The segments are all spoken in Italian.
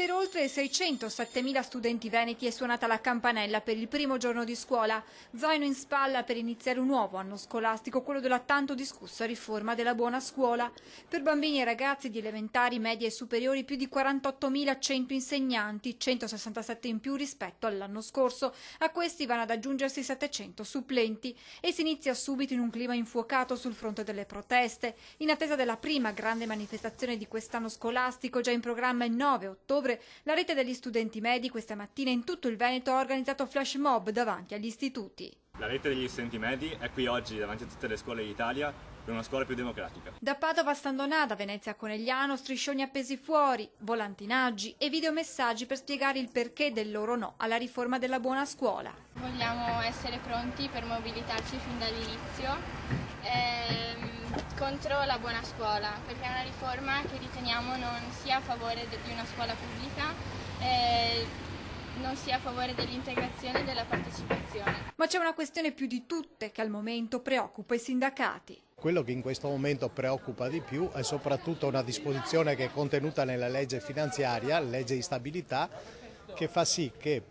Per oltre 607.000 studenti veneti è suonata la campanella per il primo giorno di scuola, zaino in spalla per iniziare un nuovo anno scolastico, quello della tanto discussa riforma della buona scuola. Per bambini e ragazzi di elementari, medie e superiori più di 48.100 insegnanti, 167 in più rispetto all'anno scorso. A questi vanno ad aggiungersi 700 supplenti e si inizia subito in un clima infuocato sul fronte delle proteste. In attesa della prima grande manifestazione di quest'anno scolastico, già in programma il 9 ottobre, la rete degli studenti medi questa mattina in tutto il Veneto ha organizzato flash mob davanti agli istituti. La rete degli studenti medi è qui oggi davanti a tutte le scuole d'Italia per una scuola più democratica. Da Padova a San Donato, Venezia a Conegliano, striscioni appesi fuori, volantinaggi e videomessaggi per spiegare il perché del loro no alla riforma della buona scuola. Vogliamo essere pronti per mobilitarci fin dall'inizio contro la buona scuola, perché è una riforma che riteniamo non sia a favore di una scuola pubblica, non sia a favore dell'integrazione e della partecipazione. Ma c'è una questione più di tutte che al momento preoccupa i sindacati. Quello che in questo momento preoccupa di più è soprattutto una disposizione che è contenuta nella legge finanziaria, legge di stabilità, che fa sì che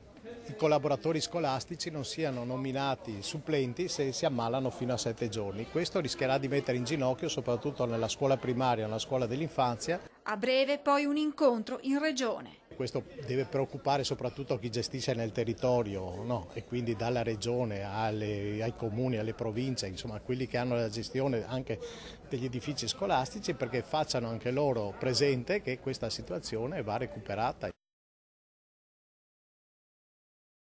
i collaboratori scolastici non siano nominati supplenti se si ammalano fino a 7 giorni. Questo rischierà di mettere in ginocchio soprattutto nella scuola primaria, nella scuola dell'infanzia. A breve poi un incontro in regione. Questo deve preoccupare soprattutto chi gestisce nel territorio, no? E quindi dalla regione ai comuni, alle province, insomma quelli che hanno la gestione anche degli edifici scolastici, perché facciano anche loro presente che questa situazione va recuperata.